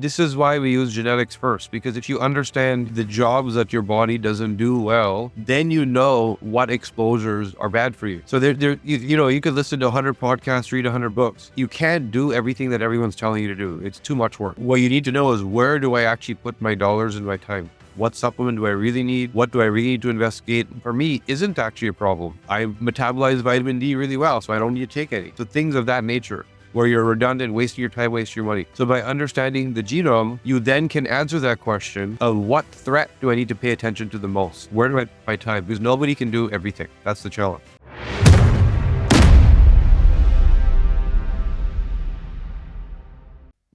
this is why we use genetics first, because if you understand the jobs that your body doesn't do well, then you know what exposures are bad for you. So you could listen to 100 podcasts, read 100 books. You can't do everything that everyone's telling you to do. It's too much work. What you need to know is, where do I actually put my dollars and my time? What supplement do I really need? What do I really need to investigate? For me, isn't actually a problem. I metabolize vitamin D really well, so I don't need to take any. So things of that nature, where you're redundant, wasting your time, wasting your money. So by understanding the genome, you then can answer that question of, what threat do I need to pay attention to the most? Where do I put my time? Because nobody can do everything. That's the challenge.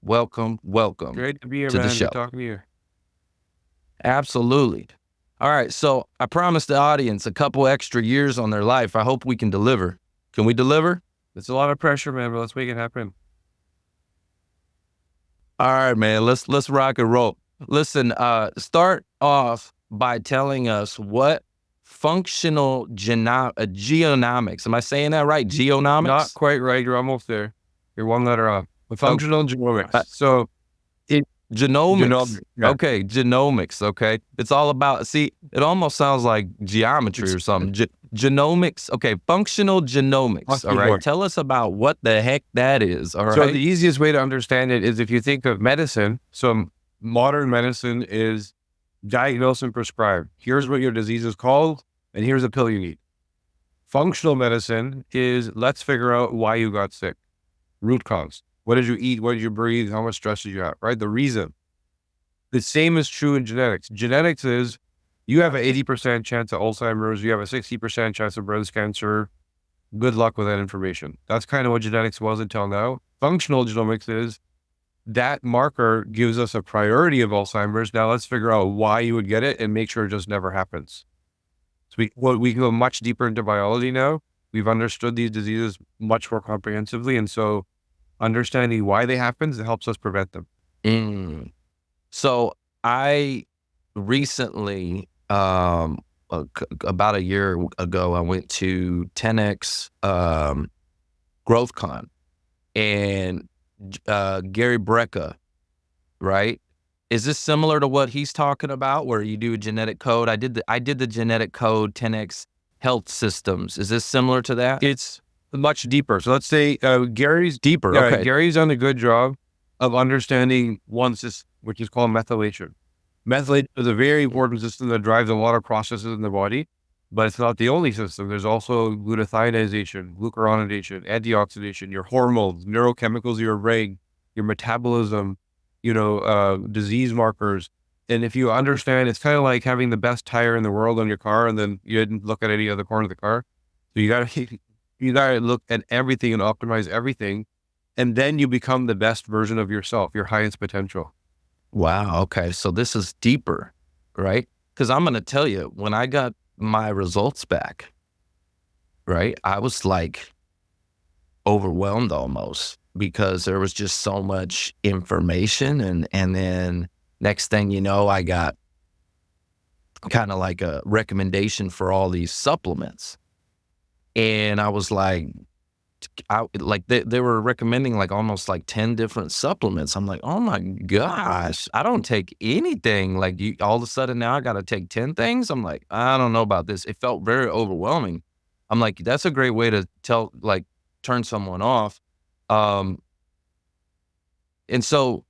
Welcome Great to be here, to man. the show. Good talking to you. Absolutely. All right, so I promised the audience a couple extra years on their life. I hope we can deliver. Can we deliver? It's a lot of pressure, man, but let's make it happen. All right, man, let's rock and roll. Listen, start off by telling us what functional genomics, am I saying that right? Genomics? Not quite right. You're almost there. You're one letter off. Functional genomics. So Genomics. Yeah. Okay, genomics. Okay. It's all about, see, it almost sounds like geometry or something. Genomics. Okay, functional genomics. All right. Tell us about what the heck that is. All right. So the easiest way to understand it is, if you think of medicine, so modern medicine is diagnose and prescribe. Here's what your disease is called, and here's a pill you need. Functional medicine is, let's figure out why you got sick. Root cause. What did you eat? What did you breathe? How much stress did you have? Right? The reason. The same is true in genetics. Genetics is, you have an 80% chance of Alzheimer's. You have a 60% chance of breast cancer. Good luck with that information. That's kind of what genetics was until now. Functional genomics is, that marker gives us a priority of Alzheimer's. Now let's figure out why you would get it and make sure it just never happens. So we can go much deeper into biology now. We've understood these diseases much more comprehensively. And so understanding why they happen, it helps us prevent them. So I recently, about a year ago, I went to 10X GrowthCon, and Gary Brecka, right? Is this similar to what he's talking about, where you do a genetic code? I did the genetic code 10X Health Systems. Is this similar to that? It's much deeper. So let's say Gary's deeper. Okay. Gary's done a good job of understanding one system, which is called methylation. Methylation is a very important system that drives a lot of processes in the body, but it's not the only system. There's also glutathionization, glucuronidation, antioxidation, your hormones, neurochemicals of your brain, your metabolism, disease markers. And if you understand, it's kind of like having the best tire in the world on your car, and then you didn't look at any other corner of the car. So you gotta look at everything and optimize everything, and then you become the best version of yourself, your highest potential. Wow. Okay. So this is deeper, right? Because I'm going to tell you, when I got my results back, right, I was like overwhelmed almost, because there was just so much information. And then next thing you know, I got kind of like a recommendation for all these supplements. And I was like, they were recommending like almost like 10 different supplements. I'm like, oh my gosh, I don't take anything. Like, all of a sudden now I got to take 10 things. I'm like, I don't know about this. It felt very overwhelming. I'm like, that's a great way to turn someone off. And so,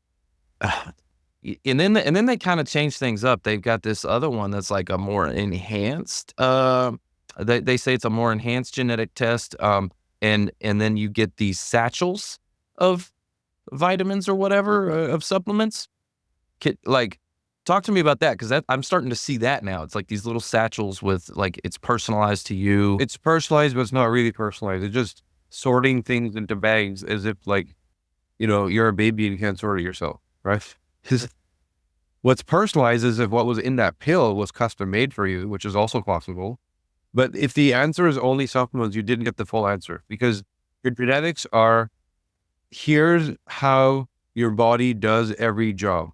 and then they kind of change things up. They've got this other one that's like a more enhanced, they say it's a more enhanced genetic test. And then you get these satchels of vitamins or whatever, of supplements. Talk to me about that, because I'm starting to see that now. It's like these little satchels with it's personalized to you. It's personalized, but it's not really personalized. It's just sorting things into bags as if you're a baby and you can't sort it yourself, right? What's personalized is if what was in that pill was custom made for you, which is also possible. But if the answer is only supplements, you didn't get the full answer, because your genetics are, here's how your body does every job.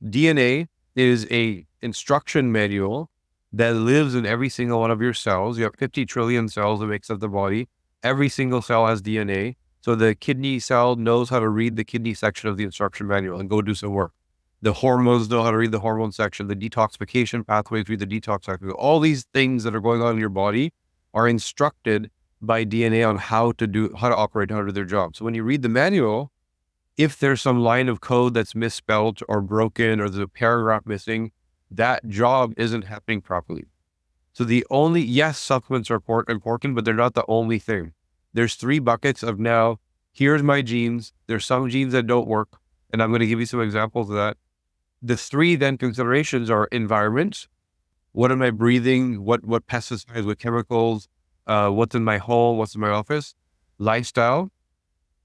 DNA is a instruction manual that lives in every single one of your cells. You have 50 trillion cells that makes up the body. Every single cell has DNA. So the kidney cell knows how to read the kidney section of the instruction manual and go do some work. The hormones know how to read the hormone section. The detoxification pathways read the detox section. All these things that are going on in your body are instructed by DNA on how to operate, how to do their job. So when you read the manual, if there's some line of code that's misspelled or broken or there's a paragraph missing, that job isn't happening properly. So yes, supplements are important, but they're not the only thing. There's 3 buckets of now, here's my genes. There's some genes that don't work. And I'm going to give you some examples of that. The 3 then considerations are environment. What am I breathing? What pesticides, what chemicals, what's in my home, what's in my office? Lifestyle.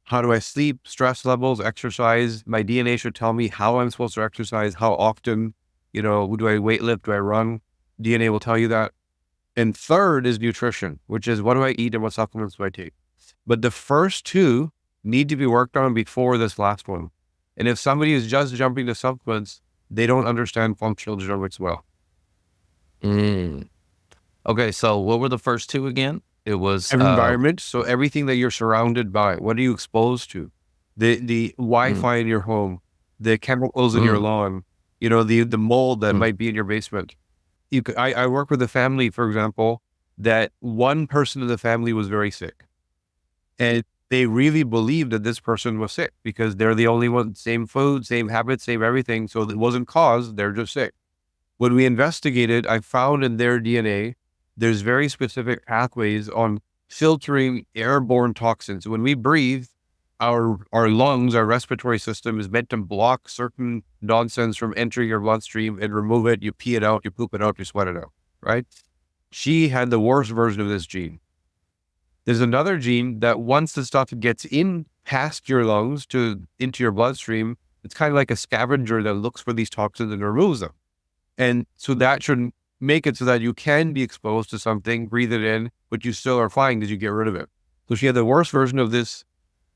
How do I sleep? Stress levels, exercise. My DNA should tell me how I'm supposed to exercise, how often, do I weightlift? Do I run? DNA will tell you that. And third is nutrition, which is what do I eat and what supplements do I take? But the first 2 need to be worked on before this last one. And if somebody is just jumping to supplements, they don't understand functional genomics well. Okay, so what were the first 2 again? It was environment. So everything that you're surrounded by, what are you exposed to? The Wi-Fi in your home, the chemicals in your lawn, the mold that might be in your basement. I work with a family, for example, that one person in the family was very sick. And they really believed that this person was sick because they're the only one, same food, same habits, same everything. So it wasn't caused, they're just sick. When we investigated, I found in their DNA, there's very specific pathways on filtering airborne toxins. When we breathe, our lungs, our respiratory system is meant to block certain nonsense from entering your bloodstream and remove it. You pee it out, you poop it out, you sweat it out, right? She had the worst version of this gene. There's another gene that once the stuff gets in past your lungs into your bloodstream, it's kind of like a scavenger that looks for these toxins and removes them. And so that should make it so that you can be exposed to something, breathe it in, but you still are fine because you get rid of it. So she had the worst version of this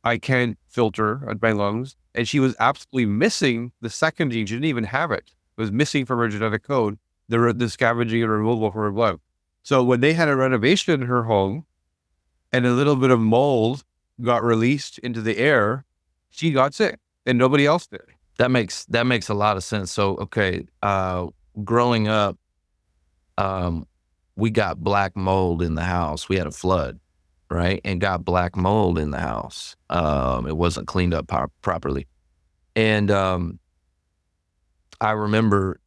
I can't filter at my lungs. And she was absolutely missing the second gene. She didn't even have it. It was missing from her genetic code, the scavenging and removal from her blood. So when they had a renovation in her home and a little bit of mold got released into the air, she got sick and nobody else did. That makes a lot of sense. So, okay, growing up, we got black mold in the house. We had a flood, right? And got black mold in the house. It wasn't cleaned up properly. And I remember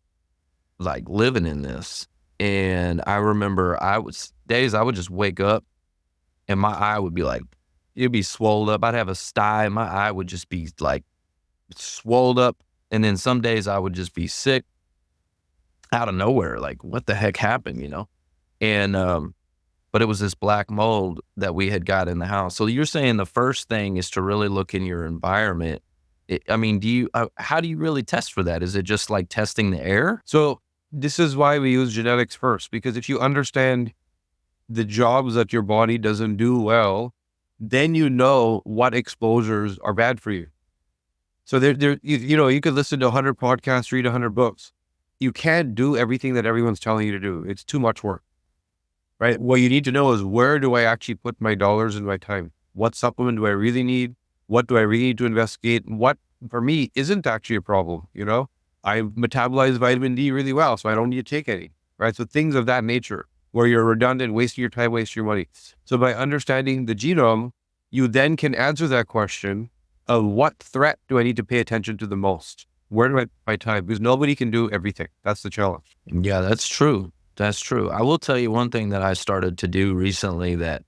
like living in this. And I remember I would just wake up and my eye would be like, it'd be swelled up. I'd have a sty and my eye would just be like swelled up. And then some days I would just be sick out of nowhere. Like, what the heck happened, And, but it was this black mold that we had got in the house. So you're saying the first thing is to really look in your environment. How do you really test for that? Is it just like testing the air? So this is why we use genetics first, because if you understand the jobs that your body doesn't do well, then you know what exposures are bad for you. So you could listen to 100 podcasts, read 100 books. You can't do everything that everyone's telling you to do. It's too much work, right? What you need to know is, where do I actually put my dollars and my time? What supplement do I really need? What do I really need to investigate? What, for me, isn't actually a problem, I metabolize vitamin D really well, so I don't need to take any, right? So things of that nature, where you're redundant, wasting your time, wasting your money. So by understanding the genome, you then can answer that question of, what threat do I need to pay attention to the most? Where do I put my time? Because nobody can do everything. That's the challenge. Yeah, that's true. That's true. I will tell you one thing that I started to do recently that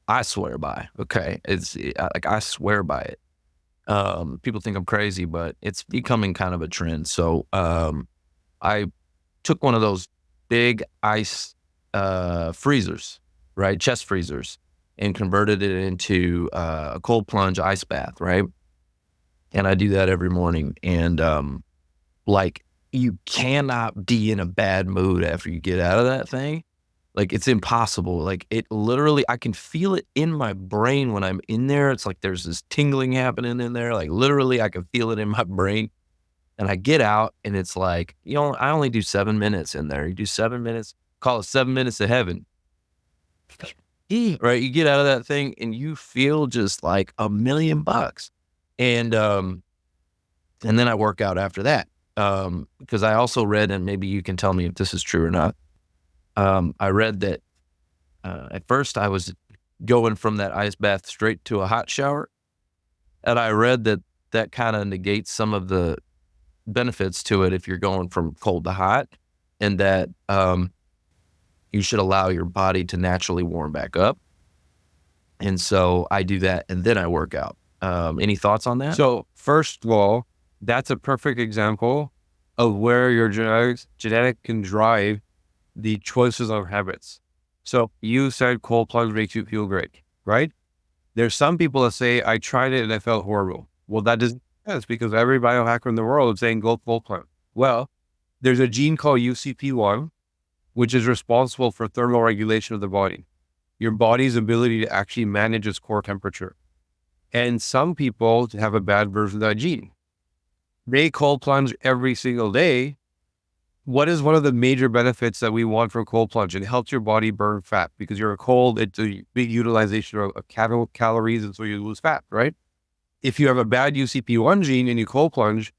I swear by. Okay. I swear by it. People think I'm crazy, but it's becoming kind of a trend. So, I took one of those big ice, freezers, right? Chest freezers, and converted it into a cold plunge ice bath, right? And I do that every morning. And, like, you cannot be in a bad mood after you get out of that thing. Like, it's impossible. Like, it literally, I can feel it in my brain when I'm in there. It's like there's this tingling happening in there. Like, literally, I can feel it in my brain. And I get out and it's like, I only do 7 minutes in there. You do 7 minutes, call it 7 minutes of heaven. right? You get out of that thing and you feel just like $1,000,000. And then I work out after that. Because I also read, and maybe you can tell me if this is true or not. I read that at first I was going from that ice bath straight to a hot shower. And I read that that kind of negates some of the benefits to it if you're going from cold to hot, and that you should allow your body to naturally warm back up. And so I do that and then I work out. Any thoughts on that? So first of all, that's a perfect example of where your genetic can drive the choices of habits. So you said cold plunge makes you feel great, right? There's some people that say, I tried it and I felt horrible. Well, that doesn't make sense because every biohacker in the world is saying go cold plunge. Well, there's a gene called UCP1, which is responsible for thermal regulation of the body, your body's ability to actually manage its core temperature. And some people have a bad version of that gene. They cold plunge every single day. What is one of the major benefits that we want from cold plunge? It helps your body burn fat because you're cold. It's a big utilization of calories, and so you lose fat, right? If you have a bad UCP1 gene and you cold plunge,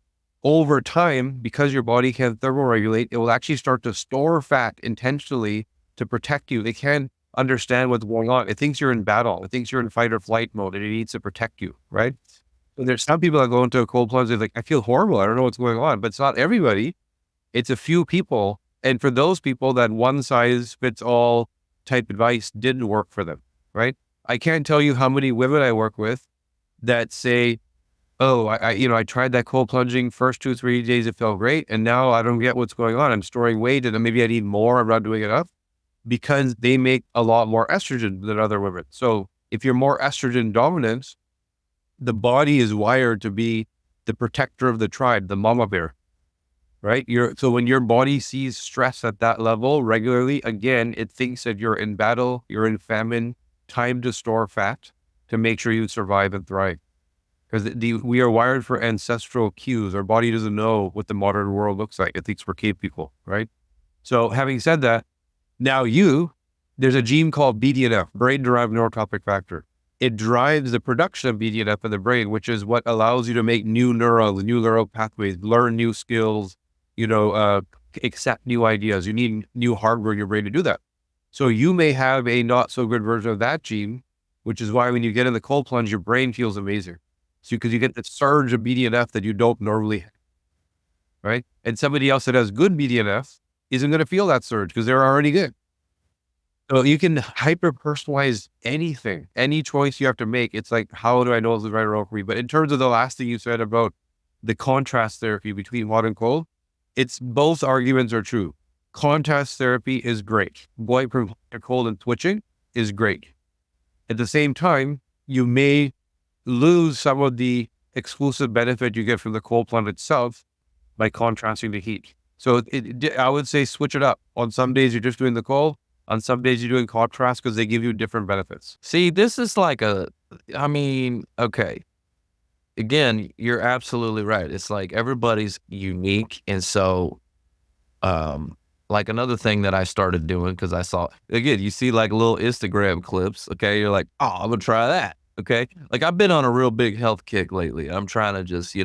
over time, because your body can thermoregulate, it will actually start to store fat intentionally to protect you. It can't understand what's going on. It thinks you're in battle. It thinks you're in fight or flight mode, and it needs to protect you, right? So there's some people that go into a cold plunge, they're like, I feel horrible. I don't know what's going on. But it's not everybody. It's a few people. And for those people, that one size fits all type advice didn't work for them, right? I can't tell you how many women I work with that say, oh, I tried that cold plunging first 2-3 days. It felt great. And now I don't get what's going on. I'm storing weight and maybe I need more. I'm not doing enough, because they make a lot more estrogen than other women. So if you're more estrogen dominant, the body is wired to be the protector of the tribe, the mama bear, right? So when your body sees stress at that level regularly, again, it thinks that you're in battle, you're in famine, time to store fat to make sure you survive and thrive. Because we are wired for ancestral cues. Our body doesn't know what the modern world looks like. It thinks we're cave people, right? So having said that, now there's a gene called BDNF, brain-derived neurotrophic factor. It drives the production of BDNF in the brain, which is what allows you to make new neurons, new neural pathways, learn new skills, accept new ideas. You need new hardware in your brain to do that. So you may have a not so good version of that gene, which is why when you get in the cold plunge, your brain feels amazing. So because you get the surge of BDNF that you don't normally have, right? And somebody else that has good BDNF isn't going to feel that surge because they're already good. So you can hyper-personalize anything, any choice you have to make. It's like, how do I know it's the right or wrong for me? But in terms of the last thing you said about the contrast therapy between hot and cold, it's both arguments are true. Contrast therapy is great. Going from cold and twitching is great. At the same time, you may lose some of the exclusive benefit you get from the cold plunge itself by contrasting the heat. So I would say switch it up. On some days, you're just doing the cold. On some days, you're doing contrast because they give you different benefits. See, this is like okay. Again, you're absolutely right. It's like everybody's unique. And so, like another thing that I started doing, because I saw, again, you see like little Instagram clips. Okay. You're like, oh, I'm going to try that. Okay. Like I've been on a real big health kick lately. I'm trying to just,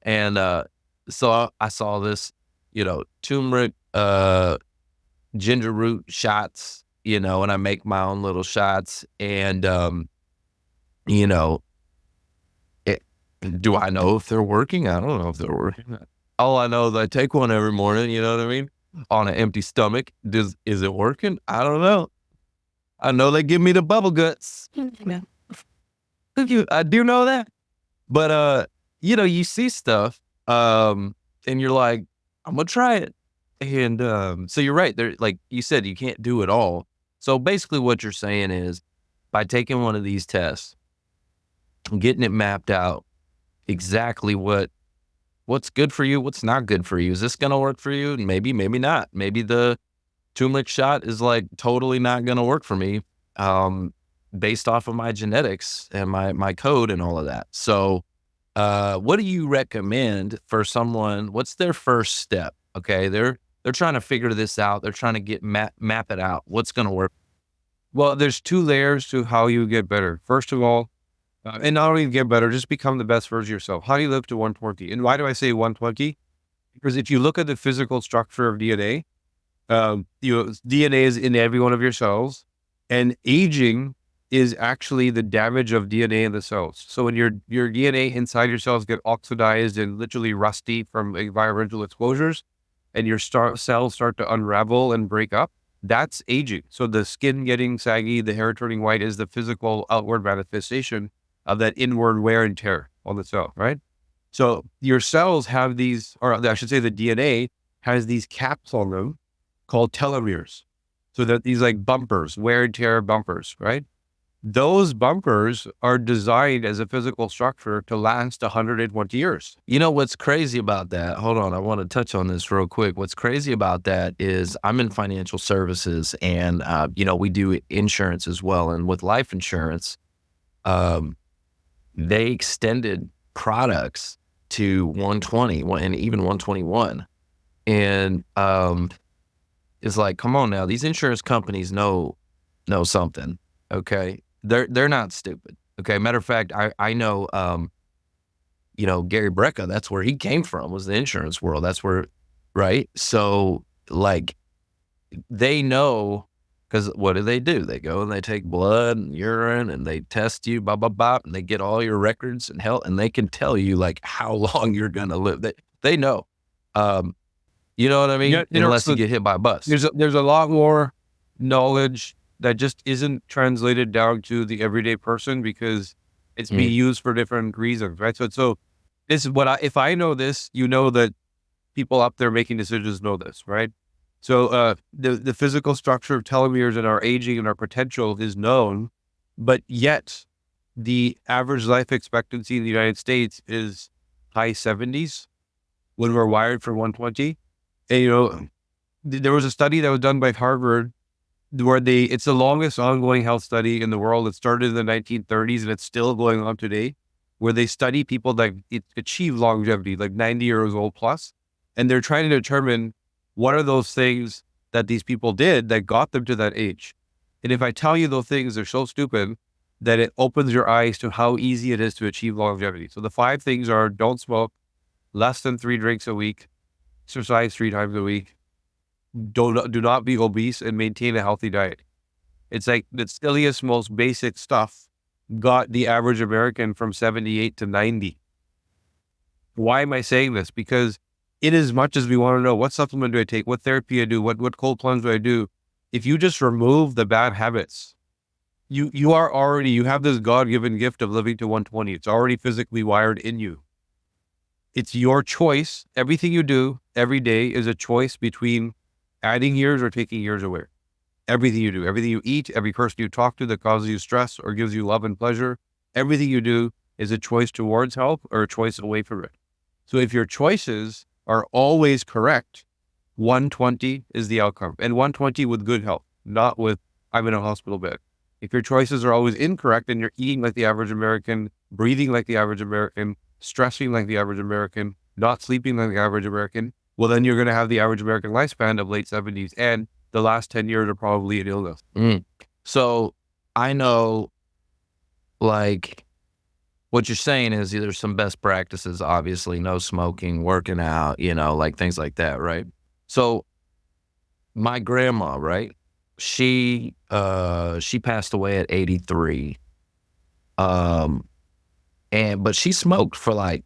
and so I saw this, turmeric, ginger root shots, and I make my own little shots. And, do I know if they're working? I don't know if they're working. All I know is I take one every morning, you know what I mean? On an empty stomach. Is it working? I don't know. I know they give me the bubble guts. I do know that. But, you see stuff, and you're like, I'm going to try it. And so you're right. There, like you said, you can't do it all. So basically what you're saying is by taking one of these tests, getting it mapped out, exactly what's good for you, what's not good for you. Is this going to work for you? Maybe, maybe not. Maybe the turmeric shot is like totally not going to work for me, based off of my genetics and my code and all of that. So, what do you recommend for someone? What's their first step? Okay. They're trying to figure this out. They're trying to map it out. What's going to work? Well, there's two layers to how you get better. First of all, and not only get better, just become the best version of yourself. How do you live to 120? And why do I say 120? Because if you look at the physical structure of DNA, DNA is in every one of your cells, and aging is actually the damage of DNA in the cells. So when your DNA inside your cells get oxidized and literally rusty from environmental exposures, and your cells start to unravel and break up, that's aging. So the skin getting saggy, the hair turning white is the physical outward manifestation of that inward wear and tear on the cell, right? So your cells have these, or I should say the DNA has these caps on them called telomeres. So that these like bumpers, wear and tear bumpers, right? Those bumpers are designed as a physical structure to last 120 years. You know what's crazy about that? Hold on, I want to touch on this real quick. What's crazy about that is I'm in financial services, and we do insurance as well. And with life insurance, they extended products to 120 and even 121, and it's like, come on now, these insurance companies know something. Okay, they're not stupid. Okay, matter of fact, I know, Gary Brecka, that's where he came from, was the insurance world. That's where, right? So like, they know, because what do? They go and they take blood and urine and they test you, blah, blah, blah, and they get all your records and health, and they can tell you like how long you're going to live. They know, you know what I mean? Yeah, Unless you get hit by a bus. There's a lot more knowledge that just isn't translated down to the everyday person because it's being used for different reasons, right? So this is what if I know this, that people up there making decisions know this, right? So the physical structure of telomeres and our aging and our potential is known, but yet the average life expectancy in the United States is high 70s when we're wired for 120. And, there was a study that was done by Harvard where it's the longest ongoing health study in the world. It started in the 1930s and it's still going on today, where they study people that achieve longevity, like 90 years old plus. And they're trying to determine what are those things that these people did that got them to that age. And if I tell you those things, they're so stupid that it opens your eyes to how easy it is to achieve longevity. So the 5 things are: don't smoke, less than 3 drinks a week, exercise 3 times a week, do not be obese, and maintain a healthy diet. It's like the silliest, most basic stuff got the average American from 78 to 90. Why am I saying this? Because in as much as we want to know what supplement do I take, what therapy I do, what cold plunge do I do, if you just remove the bad habits, you have this God-given gift of living to 120. It's already physically wired in you. It's your choice. Everything you do every day is a choice between adding years or taking years away. Everything you do, everything you eat, every person you talk to that causes you stress or gives you love and pleasure, everything you do is a choice towards health or a choice away from it. So if your choices are always correct, 120 is the outcome. And 120 with good health, not with I'm in a hospital bed. If your choices are always incorrect and you're eating like the average American, breathing like the average American, stressing like the average American, not sleeping like the average American, well, then you're going to have the average American lifespan of late 70s. And the last 10 years are probably an illness. So I know, like, what you're saying is there's some best practices, obviously, no smoking, working out, like things like that, right? So my grandma, right? She passed away at 83. But she smoked for like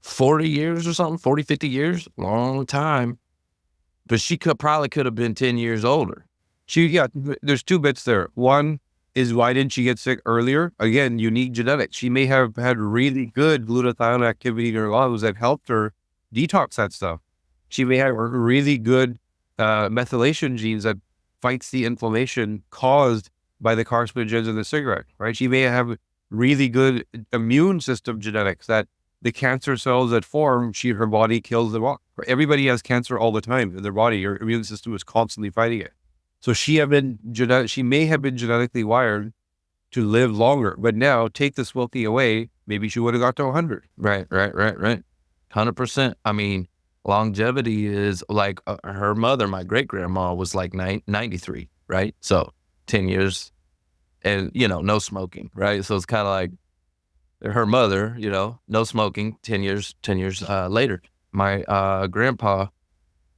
40 years or something, 40, 50 years, long time. But she probably could have been 10 years older. There's 2 bits there. One is, why didn't she get sick earlier? Again, unique genetics. She may have had really good glutathione activity in her lungs that helped her detox that stuff. She may have really good methylation genes that fights the inflammation caused by the carcinogens in the cigarette, right? She may have really good immune system genetics that the cancer cells that form, her body kills them off. Everybody has cancer all the time in their body. Your immune system is constantly fighting it. So she may have been genetically wired to live longer, but now take the smoking away, maybe she would have got to 100. Right. 100%. I mean, longevity is like her mother, my great grandma, was like 93. right? So 10 years and, no smoking, right? So it's kind of like her mother, no smoking, 10 years later. My grandpa,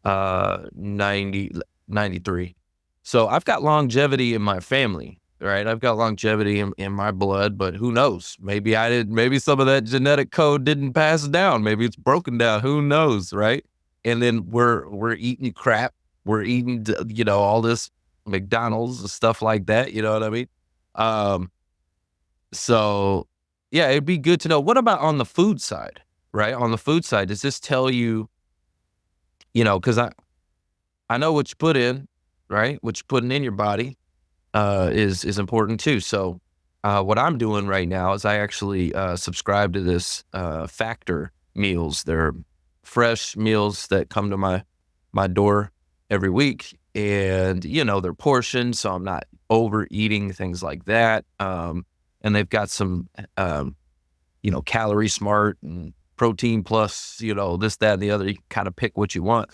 93. So I've got longevity in my family, right? I've got longevity in my blood, but who knows? Maybe some of that genetic code didn't pass down. Maybe it's broken down. Who knows, right? And then we're eating crap. We're eating, all this McDonald's and stuff like that. You know what I mean? Um, so yeah, it'd be good to know. What about on the food side, right? On the food side, does this tell you, because I know what you put in, right? What you're putting in your body is important too. So what I'm doing right now is I actually subscribe to this Factor meals. They're fresh meals that come to my door every week, and they're portioned, so I'm not overeating, things like that. And they've got some Calorie Smart and Protein Plus, this, that, and the other. You kind of pick what you want.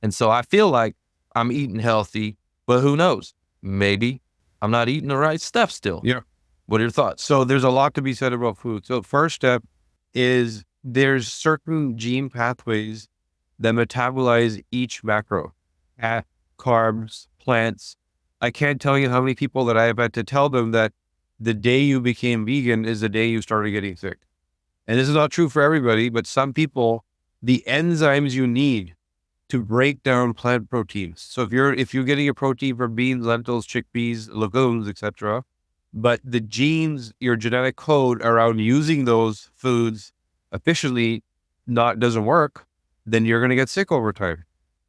And so I feel like I'm eating healthy, but who knows? Maybe I'm not eating the right stuff still. Yeah. What are your thoughts? So there's a lot to be said about food. So first step is there's certain gene pathways that metabolize each macro, fat, carbs, plants. I can't tell you how many people that I have had to tell them that the day you became vegan is the day you started getting sick. And this is not true for everybody, but some people, the enzymes you need to break down plant proteins. So if you're getting your protein from beans, lentils, chickpeas, legumes, etc., but the genes, your genetic code around using those foods efficiently doesn't work, then you're going to get sick over time.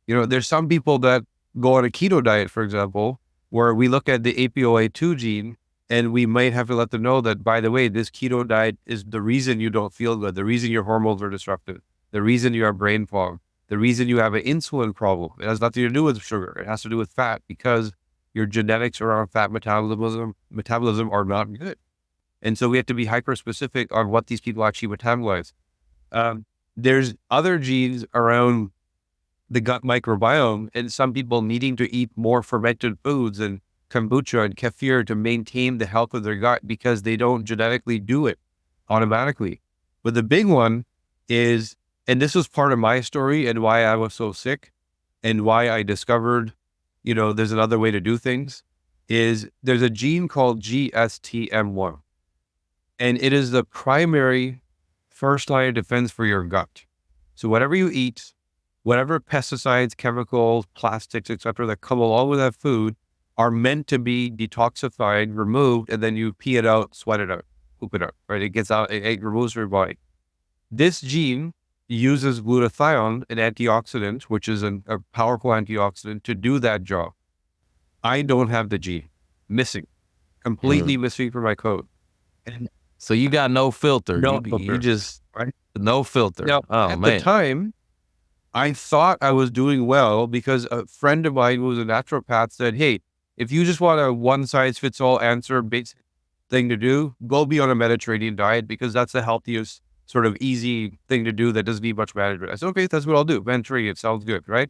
There's some people that go on a keto diet, for example, where we look at the APOA2 gene, and we might have to let them know that, by the way, this keto diet is the reason you don't feel good, the reason your hormones are disrupted, the reason you have brain fog, the reason you have an insulin problem. It has nothing to do with sugar. It has to do with fat, because your genetics around fat metabolism are not good. And so we have to be hyper specific on what these people actually metabolize. There's other genes around the gut microbiome, and some people needing to eat more fermented foods and kombucha and kefir to maintain the health of their gut, because they don't genetically do it automatically. But the big one is, and this was part of my story and why I was so sick and why I discovered, there's another way to do things, is there's a gene called GSTM1. And it is the primary first line of defense for your gut. So whatever you eat, whatever pesticides, chemicals, plastics, etc., that come along with that food are meant to be detoxified, removed, and then you pee it out, sweat it out, poop it out, right? It gets out, it removes from your body. This gene uses glutathione, an antioxidant, which is a powerful antioxidant, to do that job. I don't have the gene. Missing. Completely missing from my code. And so you got no filter. Filter. You just, right? No filter. Now, at the time, I thought I was doing well because a friend of mine who was a naturopath said, hey, if you just want a one-size-fits-all answer basic thing to do, go be on a Mediterranean diet, because that's the healthiest sort of easy thing to do that doesn't need much management. I said, okay, that's what I'll do. Mediterranean sounds good, right?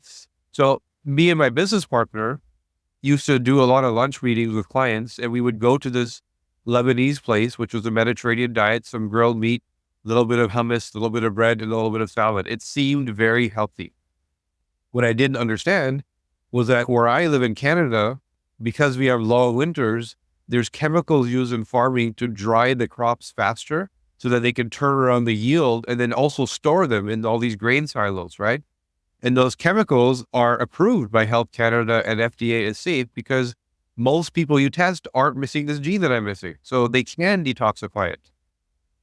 So me and my business partner used to do a lot of lunch meetings with clients, and we would go to this Lebanese place, which was a Mediterranean diet, some grilled meat, a little bit of hummus, a little bit of bread, and a little bit of salad. It seemed very healthy. What I didn't understand was that where I live in Canada, because we have long winters, there's chemicals used in farming to dry the crops faster so that they can turn around the yield and then also store them in all these grain silos, right? And those chemicals are approved by Health Canada and FDA as safe, because most people you test aren't missing this gene that I'm missing. So they can detoxify it.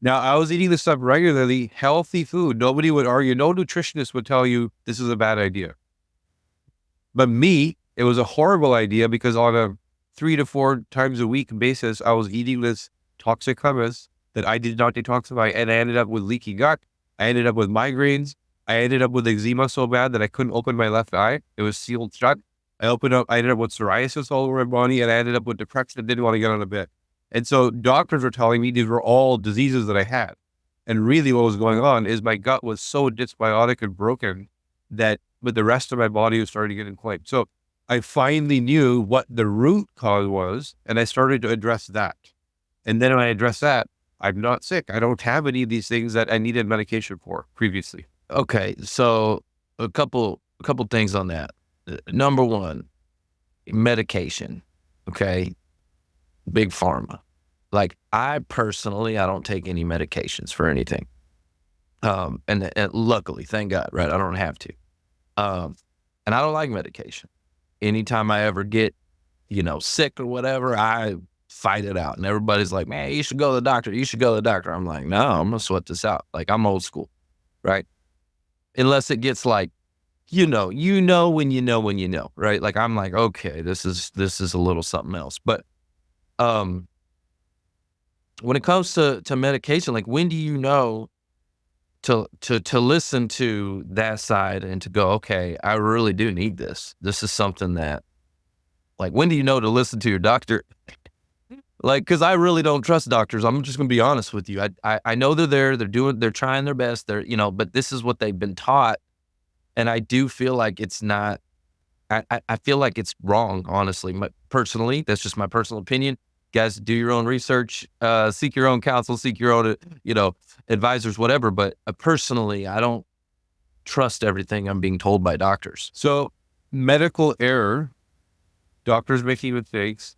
Now, I was eating this stuff regularly, healthy food. Nobody would argue. No nutritionist would tell you this is a bad idea. But me, it was a horrible idea, because on a 3 to 4 times a week basis, I was eating this toxic hummus that I did not detoxify, and I ended up with leaky gut. I ended up with migraines. I ended up with eczema so bad that I couldn't open my left eye. It was sealed shut. I ended up with psoriasis all over my body, and I ended up with depression and didn't want to get out of bed. And so doctors were telling me these were all diseases that I had. And really what was going on is my gut was so dysbiotic and broken that with the rest of my body was starting to get inflamed. So I finally knew what the root cause was, and I started to address that. And then when I address that, I'm not sick. I don't have any of these things that I needed medication for previously. Okay, so a couple things on that. Number one, medication. Okay, big pharma. Like I personally, I don't take any medications for anything. And luckily, thank God, right? I don't have to. And I don't like medication. Anytime I ever get, sick or whatever, I fight it out. And everybody's like, man, you should go to the doctor. You should go to the doctor. I'm like, no, I'm going to sweat this out. Like I'm old school, right? Unless it gets like, when you know, right? Like I'm like, okay, this is a little something else. But when it comes to medication, like when do you know to listen to that side and to go, okay, I really do need this. This is something that, like, when do you know to listen to your doctor? Like, cause I really don't trust doctors. I'm just gonna be honest with you. I know they're there, they're trying their best. But this is what they've been taught. And I do feel like it's not, I feel like it's wrong, honestly. Personally, that's just my personal opinion. Guys, do your own research, seek your own counsel, seek your own, advisors, whatever. But personally, I don't trust everything I'm being told by doctors. So medical error, doctors making mistakes,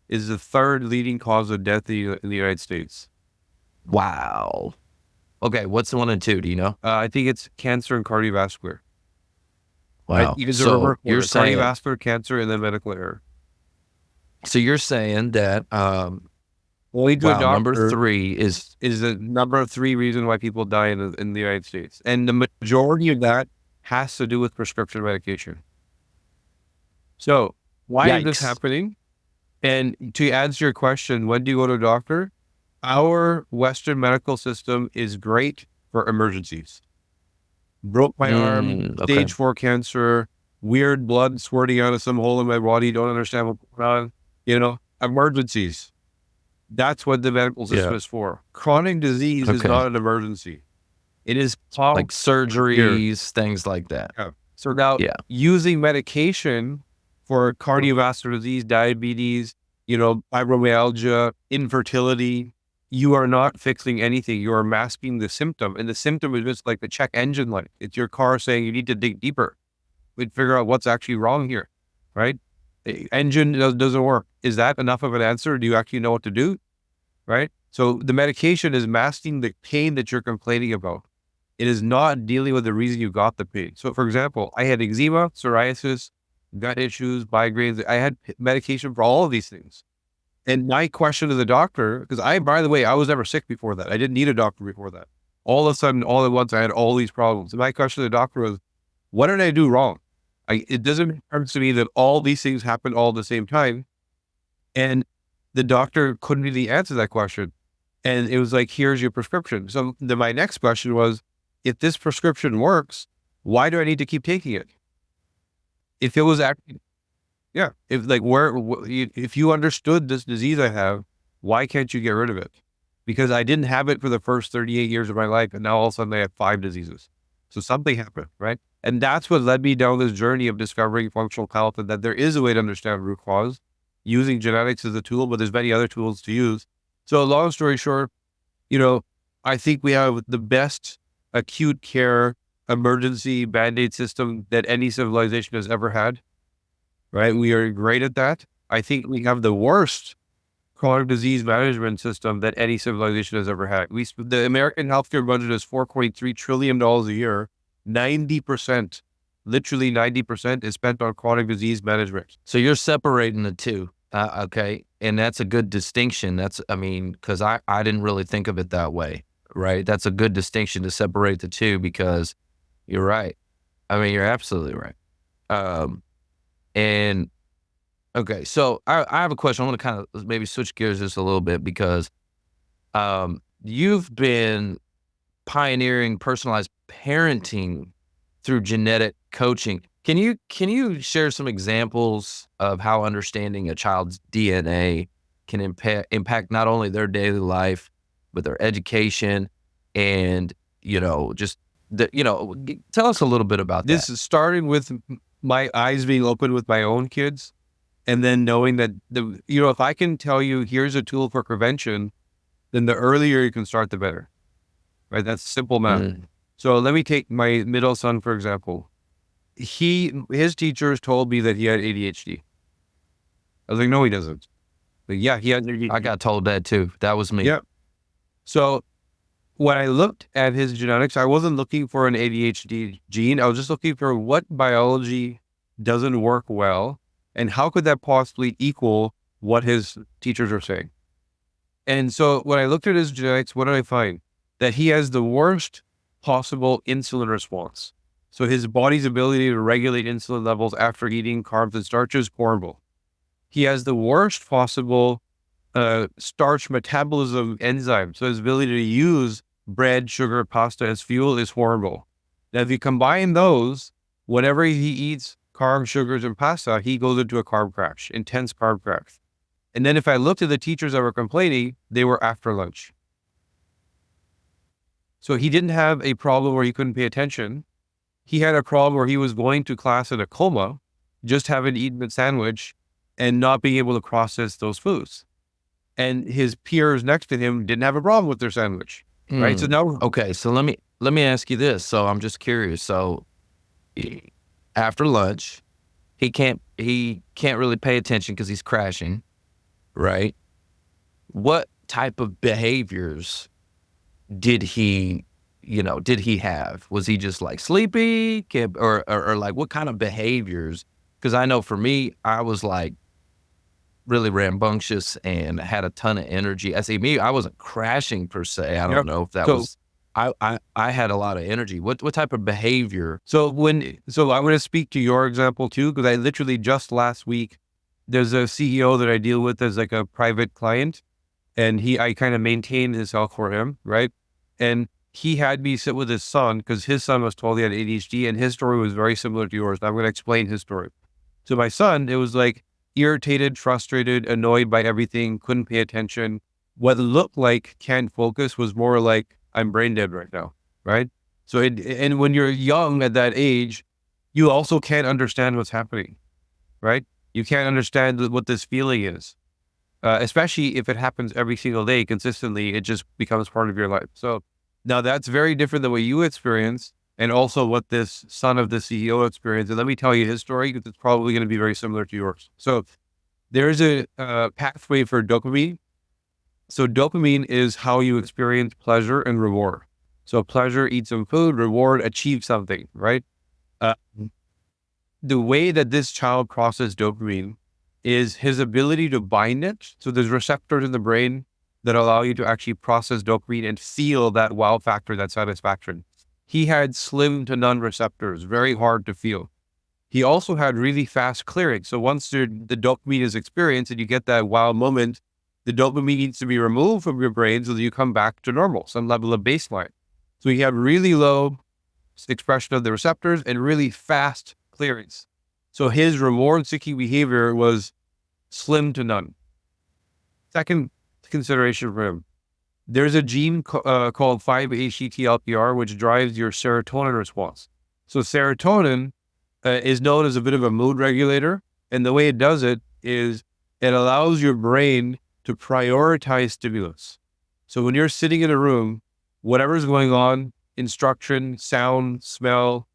is the third leading cause of death in the United States. Wow. Okay, what's the 1 and 2? Do you know? I think it's cancer and cardiovascular. Wow. So you're saying cardiovascular, cancer, and then medical error. So you're saying that only to a doctor number 3 is the number 3 reason why people die in the United States, and the majority of that has to do with prescription medication. So why is this happening? And to answer your question, when do you go to a doctor? Our Western medical system is great for emergencies. Broke my arm, stage 4 cancer, weird blood squirting out of some hole in my body, don't understand what's going on, emergencies. That's what the medical system is for. Chronic disease is not an emergency. It is like surgeries, things like that. Yeah. So now using medication for cardiovascular disease, diabetes, fibromyalgia, infertility, you are not fixing anything. You are masking the symptom. And the symptom is just like the check engine light. It's your car saying you need to dig deeper. We'd figure out what's actually wrong here, right? The engine doesn't work. Is that enough of an answer? Do you actually know what to do, right? So the medication is masking the pain that you're complaining about. It is not dealing with the reason you got the pain. So for example, I had eczema, psoriasis, gut issues, migraines. I had medication for all of these things. And my question to the doctor, because by the way, I was never sick before that. I didn't need a doctor before that. All of a sudden, all at once, I had all these problems. And my question to the doctor was, what did I do wrong? It doesn't make sense to me that all these things happen all at the same time. And the doctor couldn't really answer that question. And it was like, here's your prescription. So then my next question was, if this prescription works, why do I need to keep taking it? If it was actually, if you understood this disease I have, why can't you get rid of it? Because I didn't have it for the first 38 years of my life. And now all of a sudden I have 5 diseases. So something happened, right? And that's what led me down this journey of discovering functional health, and that there is a way to understand root cause using genetics as a tool, but there's many other tools to use. So long story short, I think we have the best acute care emergency Band-Aid system that any civilization has ever had, right? We are great at that. I think we have the worst chronic disease management system that any civilization has ever had. The American healthcare budget is $4.3 trillion a year. 90%, literally 90% is spent on chronic disease management. So you're separating the two. Okay. And that's a good distinction. Because I didn't really think of it that way, right? That's a good distinction to separate the two, because you're right. You're absolutely right. And okay, so I have a question. I want to kind of maybe switch gears just a little bit, because you've been pioneering personalized parenting through genetic coaching. Can you share some examples of how understanding a child's DNA can impact not only their daily life, but their education, and tell us a little bit about this. This is starting with my eyes being open with my own kids, and then knowing that if I can tell you here's a tool for prevention, then the earlier you can start, the better, right? That's simple math. So let me take my middle son, for example. His teachers told me that he had ADHD. I was like, no, he doesn't. Like, yeah, he had ADHD. I got told that too. That was me. Yeah. So when I looked at his genetics, I wasn't looking for an ADHD gene. I was just looking for what biology doesn't work well, and how could that possibly equal what his teachers are saying. And so when I looked at his genetics, what did I find? That he has the worst possible insulin response. So his body's ability to regulate insulin levels after eating carbs and starches, horrible. He has the worst possible starch metabolism enzyme. So his ability to use bread, sugar, pasta as fuel is horrible. Now, if you combine those, whenever he eats carbs, sugars, and pasta, he goes into a carb crash, intense carb crash. And then if I looked at the teachers that were complaining, they were after lunch. So he didn't have a problem where he couldn't pay attention. He had a problem where he was going to class in a coma, just having eaten a sandwich and not being able to process those foods. And his peers next to him didn't have a problem with their sandwich, right? So now, okay. So let me ask you this. So I'm just curious. So after lunch, he can't really pay attention because he's crashing, right? What type of behaviors did he have? Was he just like sleepy, or like what kind of behaviors? Because I know for me, I was like really rambunctious and had a ton of energy. I see me, I wasn't crashing per se. I don't know if that was. I had a lot of energy. What type of behavior? So I'm going to speak to your example too, because I literally just last week, there's a CEO that I deal with as like a private client, and I kind of maintained his health for him, right? And he had me sit with his son because his son was told he had ADHD, and his story was very similar to yours. I'm going to explain his story. So my son, it was like irritated, frustrated, annoyed by everything, couldn't pay attention. What looked like can't focus was more like I'm brain dead right now, right? So and when you're young at that age, you also can't understand what's happening, right? You can't understand what this feeling is, especially if it happens every single day consistently. It just becomes part of your life. So now that's very different than what you experienced, and also what this son of the CEO experienced. And let me tell you his story, because it's probably going to be very similar to yours. So there's a pathway for dopamine. So dopamine is how you experience pleasure and reward. So pleasure, eat some food; reward, achieve something, right? The way that this child processes dopamine is his ability to bind it. So there's receptors in the brain that allow you to actually process dopamine and feel that wow factor, that satisfaction. He had slim to none receptors, very hard to feel. He also had really fast clearing. So once the dopamine is experienced and you get that wow moment, the dopamine needs to be removed from your brain so that you come back to normal, some level of baseline. So he had really low expression of the receptors and really fast clearance. So his reward-seeking behavior was slim to none. Second consideration for him, there's a gene called 5-HTLPR, which drives your serotonin response. So serotonin is known as a bit of a mood regulator. And the way it does it is it allows your brain to prioritize stimulus. So when you're sitting in a room, whatever's going on, instruction, sound, smell,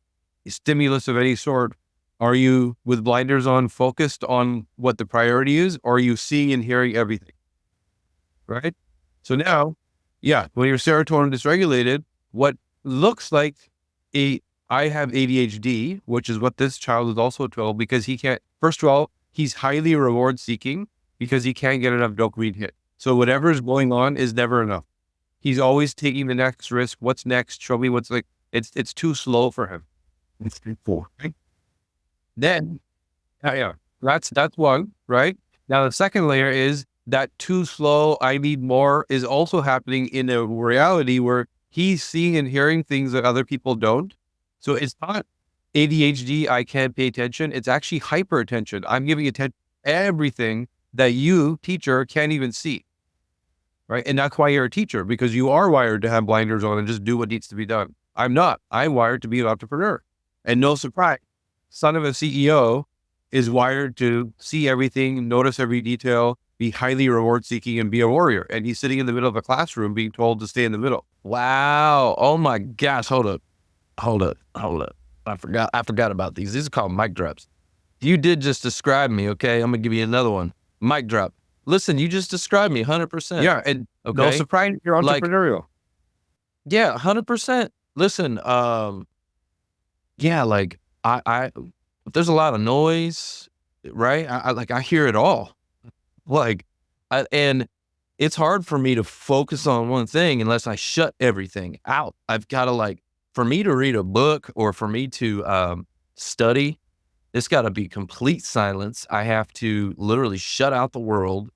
stimulus of any sort, are you with blinders on focused on what the priority is, or are you seeing and hearing everything? Right? So now, when your serotonin is dysregulated, what looks like I have ADHD, which is what this child is also told, because he can't, first of all, he's highly reward seeking because he can't get enough dopamine hit. So whatever's going on is never enough. He's always taking the next risk. What's next? Show me what's like, it's too slow for him. It's four, right? Then, that's one, right? Now the second layer is that too slow, I need more is also happening in a reality where he's seeing and hearing things that other people don't. So it's not ADHD, I can't pay attention. It's actually hyperattention. I'm giving attention to everything that you, teacher, can't even see, right? And that's why you're a teacher, because you are wired to have blinders on and just do what needs to be done. I'm not. I'm wired to be an entrepreneur. And no surprise, son of a CEO is wired to see everything, notice every detail, be highly reward seeking, and be a warrior. And he's sitting in the middle of a classroom being told to stay in the middle. Wow. Oh my gosh. Hold up. I forgot about these. These are called mic drops. You did just describe me. Okay. I'm going to give you another one. Mic drop. Listen, you just described me 100%. Yeah. And Okay. no surprise, you're entrepreneurial. Yeah, 100%. Listen, yeah, like if there's a lot of noise, right? I hear it all. Like, and it's hard for me to focus on one thing unless I shut everything out. I've got to for me to read a book or for me to study, it's got to be complete silence. I have to literally shut out the world,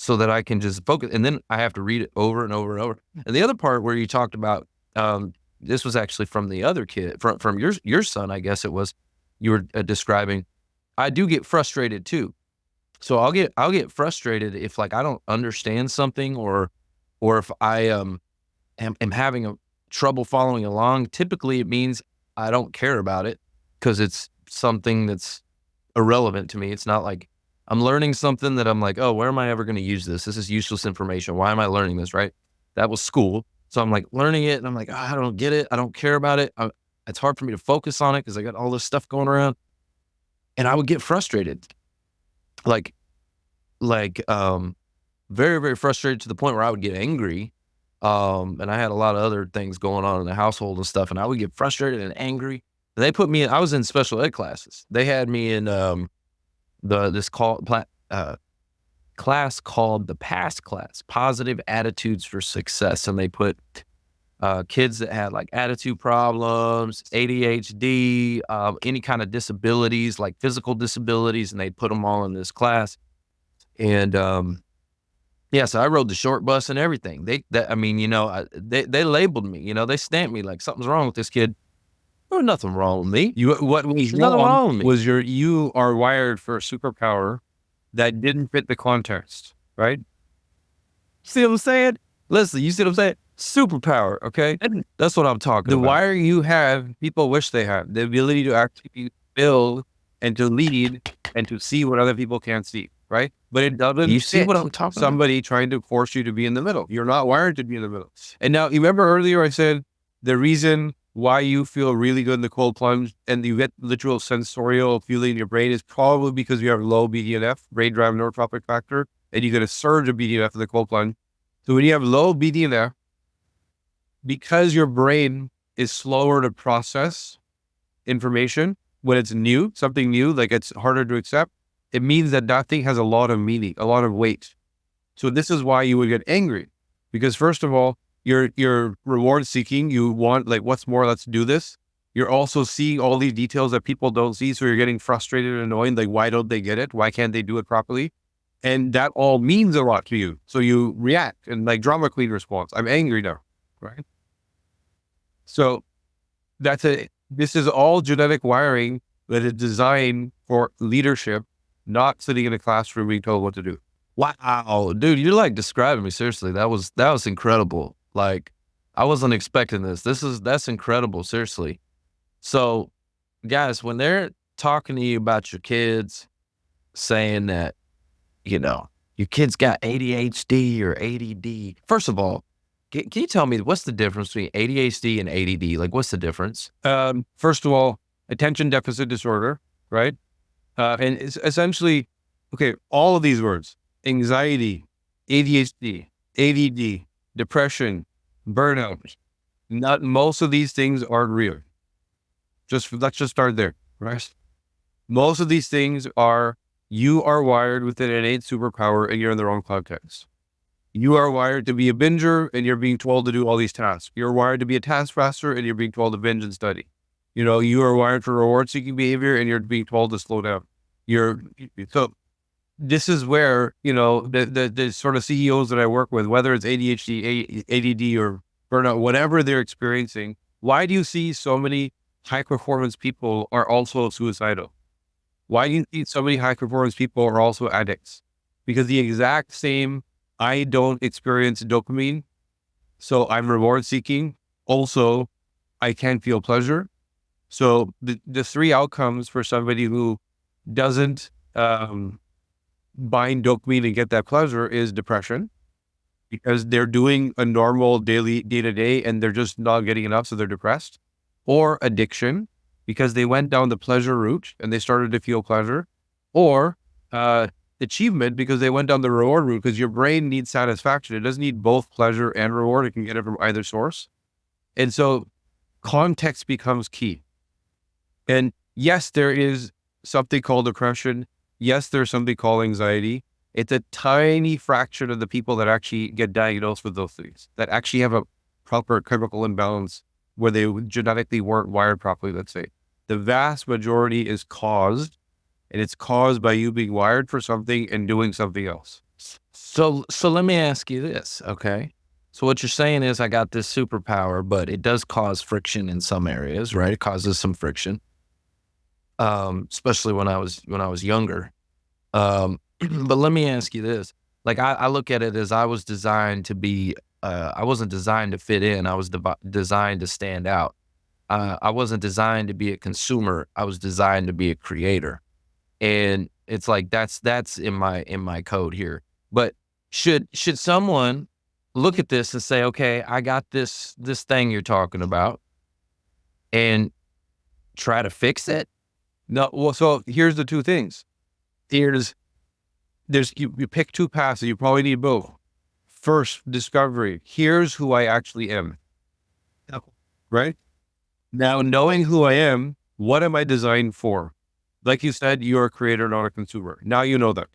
so that I can just focus. And then I have to read it over and over and over. And the other part where you talked about, this was actually from the other kid, from your son, I guess it was, you were describing. I do get frustrated too. So I'll get frustrated if I don't understand something or if I am having a trouble following along. Typically it means I don't care about it because it's something that's irrelevant to me. It's not like I'm learning something that I'm like, oh, where am I ever going to use this? This is useless information. Why am I learning this, right? That was school. So I'm learning it and I'm like, oh, I don't get it. I don't care about it. It's hard for me to focus on it because I got all this stuff going around. And I would get frustrated. Very, very frustrated to the point where I would get angry. And I had a lot of other things going on in the household and stuff. And I would get frustrated and angry. And they put me in, I was in special ed classes. They had me in, class called the PASS class, Positive Attitudes for Success. And they put kids that had attitude problems, ADHD, any kind of disabilities, like physical disabilities, and they put them all in this class. And so I rode the short bus and everything. They labeled me, they stamped me like something's wrong with this kid. There's nothing wrong with me. What was wrong was you are wired for a superpower that didn't fit the context, right? See what I'm saying? Listen, you see what I'm saying? Superpower, okay? That's what I'm talking about. The wire you have, people wish they had. The ability to actually build and to lead and to see what other people can't see, right? But it doesn't. You see what I'm talking somebody trying to force you to be in the middle. You're not wired to be in the middle. And now, you remember earlier I said the reason why you feel really good in the cold plunge and you get literal sensorial feeling in your brain is probably because you have low BDNF, brain-derived neurotrophic factor, and you get a surge of BDNF in the cold plunge. So when you have low BDNF, because your brain is slower to process information when it's new, something new, it's harder to accept, it means that thing has a lot of meaning, a lot of weight. So this is why you would get angry, because first of all, you're reward seeking. You want what's more, let's do this. You're also seeing all these details that people don't see. So you're getting frustrated and annoyed. Why don't they get it? Why can't they do it properly? And that all means a lot to you. So you react and drama queen response. I'm angry now, right? So this is all genetic wiring that is designed for leadership, not sitting in a classroom being told what to do. Wow, dude, you're describing me. Seriously. That was incredible. I wasn't expecting this. That's incredible. Seriously. So guys, when they're talking to you about your kids saying that, your kids got ADHD or ADD, first of all, can you tell me what's the difference between ADHD and ADD? What's the difference? First of all, attention deficit disorder, right? And it's essentially, okay, all of these words, anxiety, ADHD, ADD, depression, burnout, not most of these things aren't real. Let's just start there, right? Most of these things you are wired with an innate superpower and you're in the wrong context. You are wired to be a binger and you're being told to do all these tasks. You're wired to be a taskmaster and you're being told to binge and study. You are wired for reward-seeking behavior and you're being told to slow down. So this is where, the sort of CEOs that I work with, whether it's ADHD, ADD, or burnout, whatever they're experiencing, why do you see so many high-performance people are also suicidal? Why do you see so many high-performance people are also addicts? Because the exact same, I don't experience dopamine, so I'm reward-seeking. Also, I can't feel pleasure. So the three outcomes for somebody who doesn't bind dopamine and get that pleasure is depression, because they're doing a normal daily day-to-day and they're just not getting enough, so they're depressed. Or addiction, because they went down the pleasure route and they started to feel pleasure. Or achievement, because they went down the reward route, because your brain needs satisfaction. It doesn't need both pleasure and reward. It can get it from either source. And so context becomes key. And yes, there is something called depression. Yes, there's something called anxiety. It's a tiny fraction of the people that actually get diagnosed with those things, that actually have a proper chemical imbalance where they genetically weren't wired properly, let's say. The vast majority is caused, and it's caused by you being wired for something and doing something else. So let me ask you this, okay? So what you're saying is I got this superpower, but it does cause friction in some areas, right? It causes some friction, especially when I was younger. But let me ask you this. Like I look at it as I was designed to be, I wasn't designed to fit in. I was designed to stand out. I wasn't designed to be a consumer. I was designed to be a creator. And it's like, that's in my code here. But should someone look at this and say, okay, I got this thing you're talking about, and try to fix it? No, well, so here's the two things. You pick two paths, and you probably need both. First, discovery. Here's who I actually am. Right? Now, knowing who I am, what am I designed for? Like you said, you're a creator, not a consumer. Now you know that.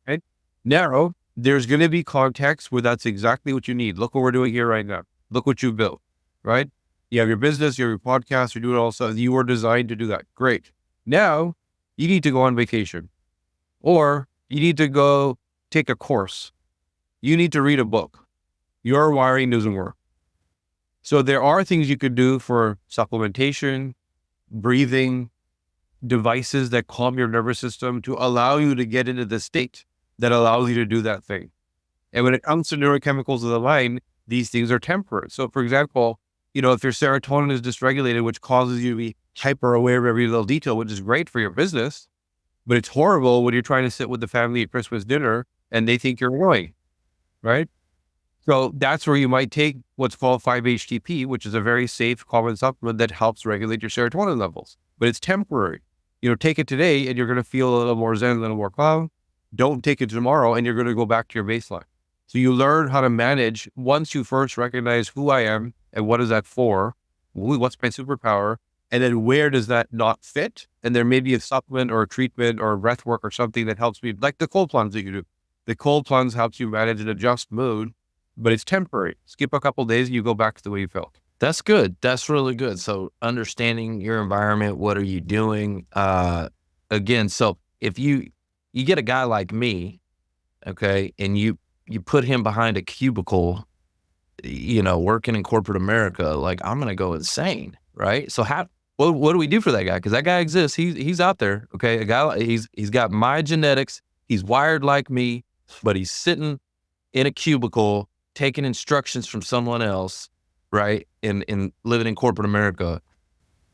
Right? Now, there's going to be contexts where that's exactly what you need. Look what we're doing here right now. Look what you've built, right? You have your business, you have your podcast, you're doing all stuff. You were designed to do that. Great. Now, you need to go on vacation, or you need to go take a course. You need to read a book. Your wiring doesn't work. So there are things you could do for supplementation, breathing, devices that calm your nervous system to allow you to get into the state that allows you to do that thing. And when it comes to neurochemicals of the mind, these things are temporary. So for example, if your serotonin is dysregulated, which causes you to be hyper aware of every little detail, which is great for your business, but it's horrible when you're trying to sit with the family at Christmas dinner and they think you're annoying, right? So that's where you might take what's called 5-HTP, which is a very safe, common supplement that helps regulate your serotonin levels, but it's temporary. Take it today and you're going to feel a little more zen, a little more calm. Don't take it tomorrow and you're going to go back to your baseline. So you learn how to manage once you first recognize who I am and what is that for, what's my superpower, and then where does that not fit? And there may be a supplement or a treatment or a breath work or something that helps me, like the cold plunge that you do. The cold plunge helps you manage and adjust mood, but it's temporary. Skip a couple of days and you go back to the way you felt. That's good. That's really good. So understanding your environment, what are you doing? Again, so if you get a guy like me, okay, and you put him behind a cubicle, working in corporate America, like I'm going to go insane, right? So what do we do for that guy? Because that guy exists. He's out there, okay? A guy, he's got my genetics. He's wired like me, but he's sitting in a cubicle taking instructions from someone else, right? In living in corporate America.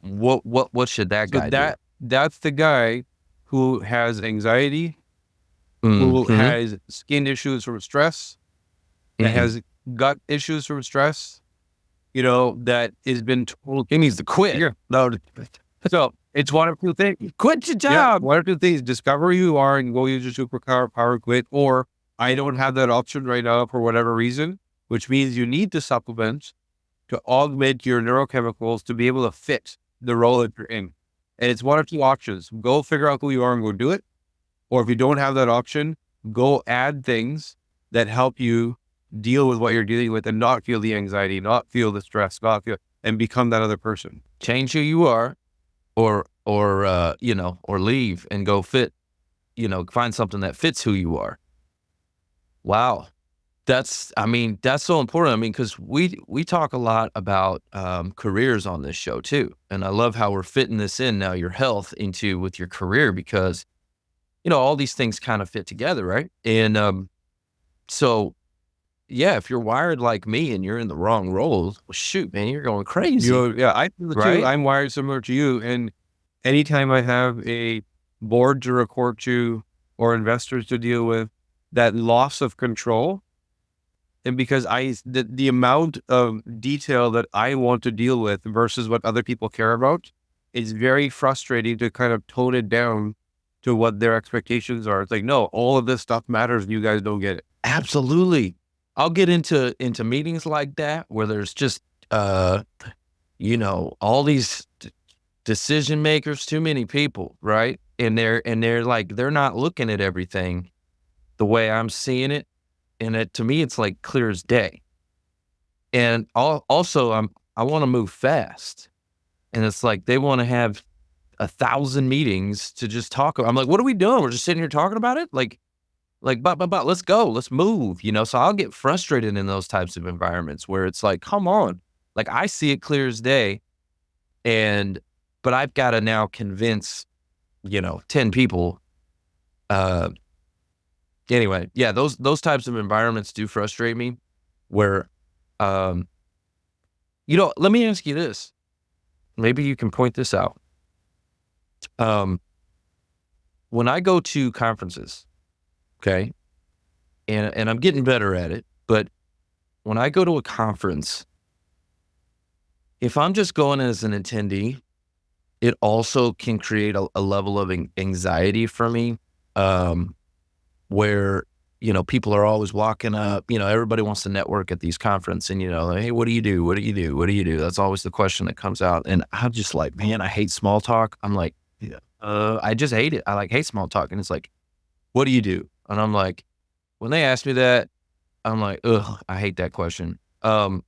What should that guy do? That's the guy who has anxiety, who has skin issues from stress, that has gut issues from stress, that has been told he needs to quit. Yeah. No. So it's one of two things. Quit your job. Yeah, one of two things. Discover who you are and go use your superpower, quit, or I don't have that option right now for whatever reason, which means you need to supplement to augment your neurochemicals to be able to fit the role that you're in. And it's one of two options. Go figure out who you are and go do it. Or if you don't have that option, go add things that help you deal with what you're dealing with and not feel the anxiety, not feel the stress, and become that other person. Change who you are, or leave and go fit, find something that fits who you are. Wow. That's so important. Because we talk a lot about careers on this show too. And I love how we're fitting this in now, your health with your career, because, all these things kind of fit together, right? And so if you're wired like me and you're in the wrong roles, well, shoot, man, you're going crazy. I feel it too. Right? I'm wired similar to you. And anytime I have a board to report to or investors to deal with, that loss of control, and because the amount of detail that I want to deal with versus what other people care about is very frustrating to kind of tone it down to what their expectations are. It's like, no, all of this stuff matters and you guys don't get it. Absolutely. I'll get into meetings like that where there's just, all these decision makers, too many people, right? And they're like, they're not looking at everything the way I'm seeing it. And to me, it's like clear as day. And also, I want to move fast. And it's like, they want to have 1,000 meetings to just talk. I'm like, what are we doing? We're just sitting here talking about it? But let's go, let's move, So I'll get frustrated in those types of environments where it's like, come on, like I see it clear as day. But I've got to now convince, 10 people. Anyway, yeah, those types of environments do frustrate me where, let me ask you this. Maybe you can point this out. When I go to conferences, okay, and I'm getting better at it, but when I go to a conference, if I'm just going as an attendee, it also can create a level of anxiety for me, where, people are always walking up, everybody wants to network at these conferences and, like, hey, what do you do? What do you do? What do you do? That's always the question that comes out. And I'm just like, man, I hate small talk. I'm like, I just hate it. I hate small talk. And it's like, what do you do? And I'm like, when they ask me that, I'm like, ugh, I hate that question. Because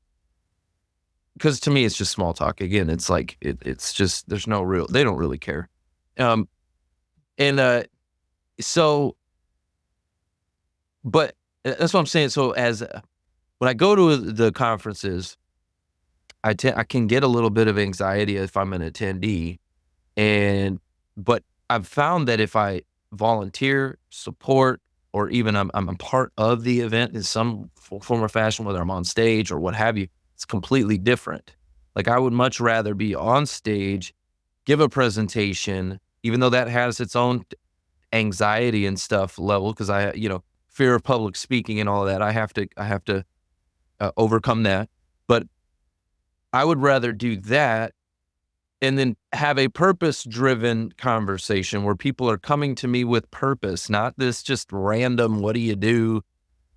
to me, it's just small talk. Again, it's like, it's just, they don't really care. But that's what I'm saying. So when I go to the conferences, I can get a little bit of anxiety if I'm an attendee. But I've found that if I volunteer, support, or even I'm a part of the event in some form or fashion, whether I'm on stage or what have you, it's completely different. Like I would much rather be on stage, give a presentation, even though that has its own anxiety and stuff level, because fear of public speaking and all of that. I have to overcome that. But I would rather do that and then have a purpose-driven conversation where people are coming to me with purpose, not this just random, what do you do,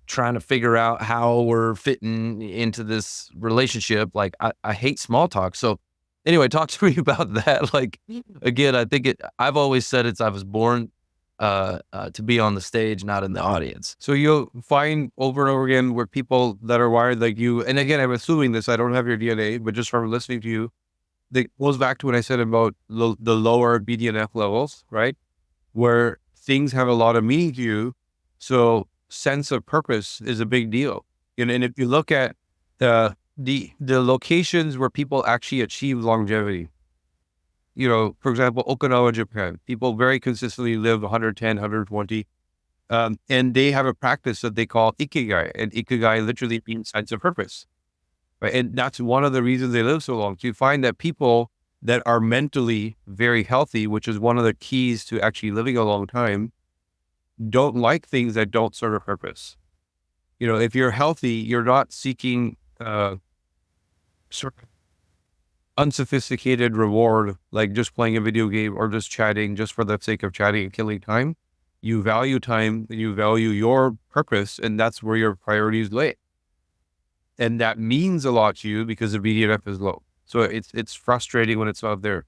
trying to figure out how we're fitting into this relationship. Like I hate small talk. So anyway, talk to me about that. Like, again, I think I've always said I was born to be on the stage, not in the audience. So you'll find over and over again where people that are wired like you, and again, I'm assuming this, I don't have your DNA, but just from listening to you, that goes back to what I said about the lower BDNF levels, right? Where things have a lot of meaning to you. So sense of purpose is a big deal. And if you look at the locations where people actually achieve longevity, for example, Okinawa, Japan, people very consistently live 110, 120. And they have a practice that they call ikigai, and ikigai literally means sense of purpose. Right? And that's one of the reasons they live so long. You find that people that are mentally very healthy, which is one of the keys to actually living a long time, don't like things that don't serve a purpose. If you're healthy, you're not seeking sort of unsophisticated reward, like just playing a video game or just chatting just for the sake of chatting and killing time. You value time and you value your purpose, and that's where your priorities lay. And that means a lot to you because the BDNF is low. So it's frustrating when it's not there.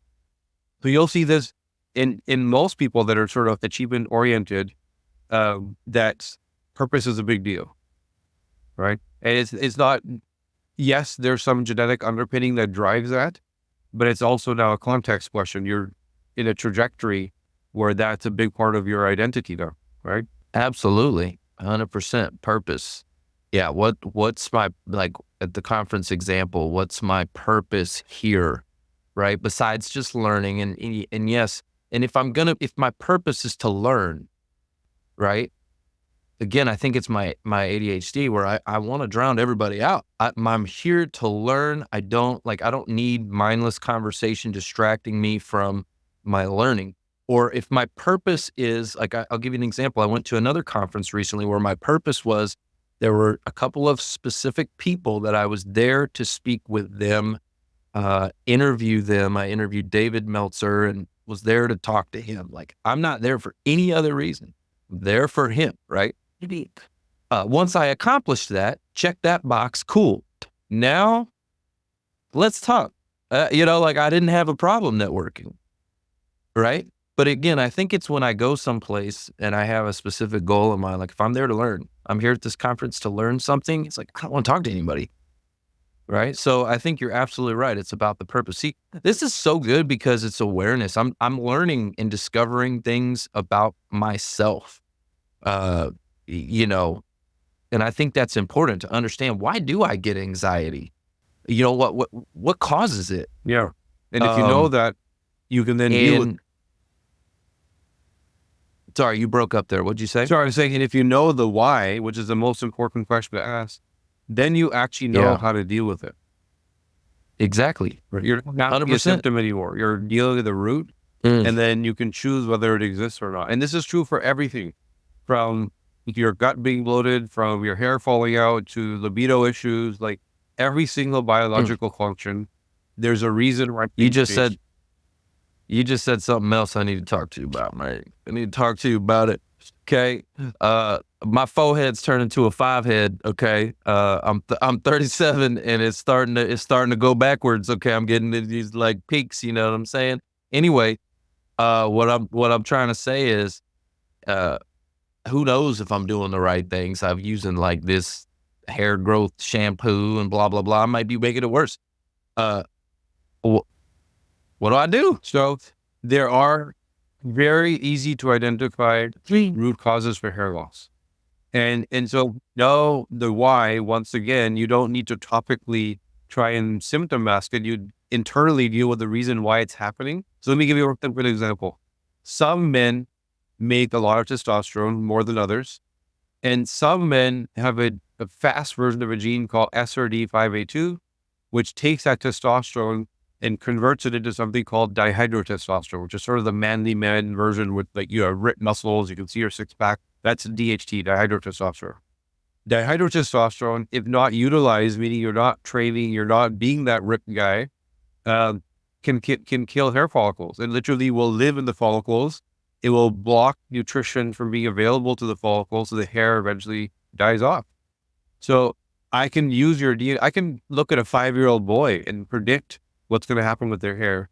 So you'll see this in most people that are sort of achievement oriented, that purpose is a big deal, right? And it's not, yes, there's some genetic underpinning that drives that, but it's also now a context question. You're in a trajectory where that's a big part of your identity now, right? Absolutely. 100% purpose. Yeah. What's my, like at the conference example, what's my purpose here? Right. Besides just learning and yes. And if my purpose is to learn, right? again, I think it's my ADHD where I want to drown everybody out. I'm here to learn. I don't need mindless conversation distracting me from my learning. Or if my purpose is like, I'll give you an example. I went to another conference recently where my purpose was there were a couple of specific people that I was there to speak with them, interview them. I interviewed David Meltzer and was there to talk to him. Like, I'm not there for any other reason. I'm there for him, right? Once I accomplished that, check that box, cool. Now, let's talk. I didn't have a problem networking, right? But again, I think it's when I go someplace and I have a specific goal in mind, like if I'm there to learn, I'm here at this conference to learn something, it's like, I don't want to talk to anybody, right? So I think you're absolutely right. It's about the purpose. See, this is so good because it's awareness. I'm learning and discovering things about myself, and I think that's important to understand. Why do I get anxiety? What causes it? Yeah. And if you know that, you can then deal with. Sorry, you broke up there. What'd you say? Sorry, I was saying, and if you know the why, which is the most important question to ask, then you actually know how to deal with it. Exactly. Right. You're not 100%. A symptom anymore. You're dealing with the root, and then you can choose whether it exists or not. And this is true for everything, from your gut being bloated, from your hair falling out, to libido issues, like every single biological function. There's a reason why. You just said something else I need to talk to you about, mate. I need to talk to you about it. Okay. My forehead's turned into a 5-head. Okay. I'm 37 and it's starting to go backwards. Okay. I'm getting these like peaks, you know what I'm saying? Anyway, what I'm trying to say is, who knows if I'm doing the right things? I'm using like this hair growth shampoo and blah, blah, blah. I might be making it worse. What do I do? So there are very easy to identify root causes for hair loss. And so know the why. Once again, you don't need to topically try and symptom mask it. You internally deal with the reason why it's happening. So let me give you a good example. Some men make a lot of testosterone more than others. And some men have a fast version of a gene called SRD5A2, which takes that testosterone and converts it into something called dihydrotestosterone, which is sort of the manly man version with like, ripped muscles. You can see your six pack. That's DHT, dihydrotestosterone. Dihydrotestosterone, if not utilized, meaning you're not training, you're not being that ripped guy, can kill hair follicles and literally will live in the follicles. It will block nutrition from being available to the follicles, so the hair eventually dies off. So I can use your DNA. I can look at a 5-year-old boy and predict what's going to happen with their hair,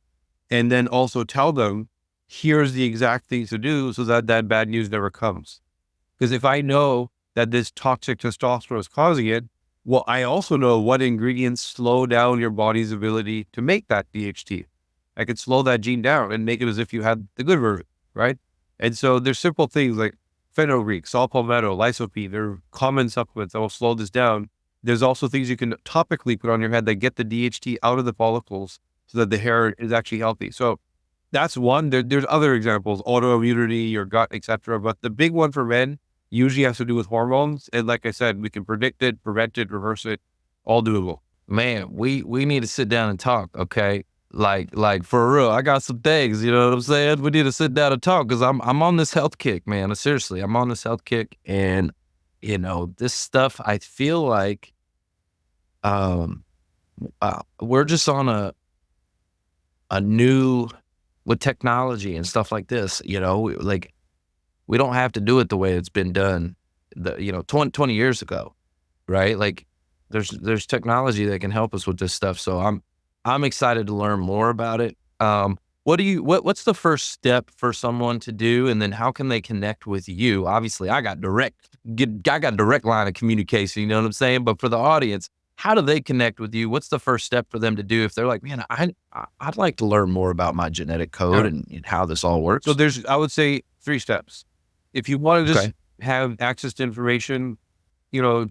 and then also tell them, here's the exact things to do so that that bad news never comes. Because if I know that this toxic testosterone is causing it, well, I also know what ingredients slow down your body's ability to make that DHT. I could slow that gene down and make it as if you had the good version, right? And so there's simple things like fenugreek, saw palmetto, lycopene. They're common supplements that will slow this down. There's also things you can topically put on your head that get the DHT out of the follicles so that the hair is actually healthy. So that's one. There's other examples, autoimmunity, your gut, etc. But the big one for men usually has to do with hormones. And like I said, we can predict it, prevent it, reverse it, all doable. Man, we need to sit down and talk, okay? Like for real, I got some things, you know what I'm saying? We need to sit down and talk because I'm on this health kick, man. Seriously, I'm on this health kick, and this stuff, I feel like we're just on a new, with technology and stuff like this, we don't have to do it the way it's been done, 20 years ago, right? Like there's technology that can help us with this stuff. So I'm excited to learn more about it. What's the first step for someone to do? And then how can they connect with you? Obviously I got direct line of communication, you know what I'm saying? But for the audience, how do they connect with you? What's the first step for them to do if they're like, man, I'd like to learn more about my genetic code and how this all works? So I would say 3 steps. If you want to just have access to information,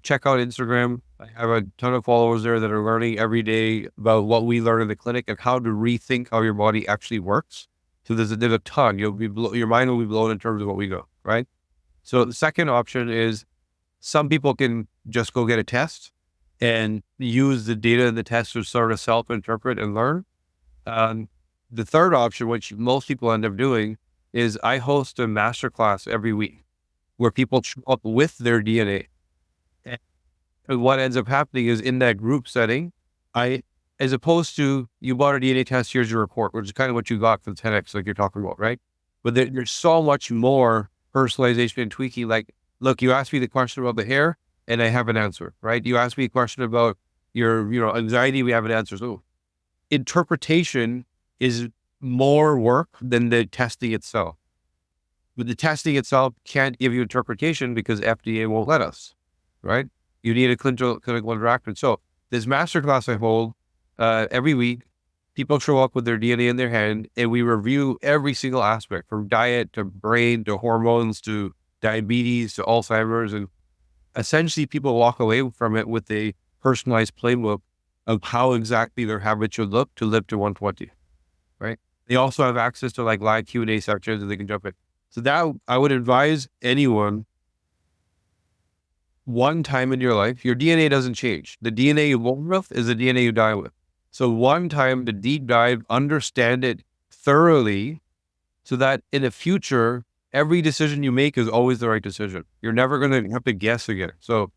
check out Instagram. I have a ton of followers there that are learning every day about what we learn in the clinic and how to rethink how your body actually works. So there's a ton. Your mind will be blown in terms of what we go, right? So the second option is some people can just go get a test and use the data in the test to sort of self-interpret and learn. The third option, which most people end up doing, is I host a masterclass every week where people show up with their DNA. And what ends up happening is in that group setting, as opposed to you bought a DNA test, here's your report, which is kind of what you got for the 10X, like you're talking about, right? But there's so much more personalization and tweaking. Like, look, you asked me the question about the hair and I have an answer, right? You asked me a question about your, anxiety, we have an answer. So interpretation is more work than the testing itself. But the testing itself can't give you interpretation because FDA won't let us, right? You need a clinical interaction. So this masterclass I hold every week, people show up with their DNA in their hand and we review every single aspect from diet to brain to hormones to diabetes to Alzheimer's. And essentially people walk away from it with a personalized playbook of how exactly their habit should look to live to 120, right? They also have access to like live Q&A sections and they can jump in. So that I would advise anyone, one time in your life, your DNA doesn't change. The DNA you born with is the DNA you die with. So one time to deep dive, understand it thoroughly so that in the future, every decision you make is always the right decision. You're never going to have to guess again. So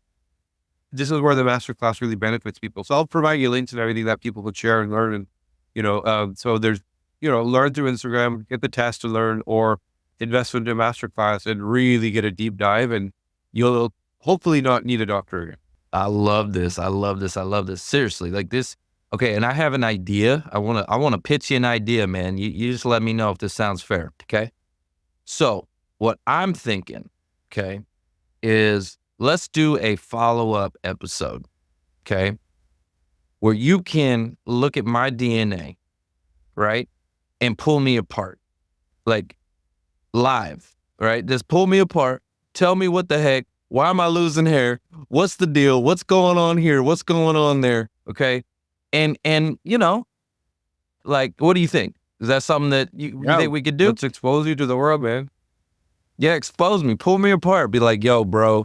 this is where the masterclass really benefits people. So I'll provide you links and everything that people could share and learn. And, so there's, learn through Instagram, get the test to learn, or invest into a masterclass and really get a deep dive, and you'll hopefully not need a doctor again. I love this. I love this. I love this. Seriously, like this. Okay. And I have an idea. I want to pitch you an idea, man. You just let me know if this sounds fair. Okay. So what I'm thinking, okay, is let's do a follow-up episode. Okay. Where you can look at my DNA, right? And pull me apart, like live, right? Just pull me apart. Tell me what the heck. Why am I losing hair? What's the deal? What's going on here? What's going on there? Okay. And like, what do you think? Is that something that you think we could do? Let's expose you to the world, man. Yeah. Expose me, pull me apart. Be like, yo, bro,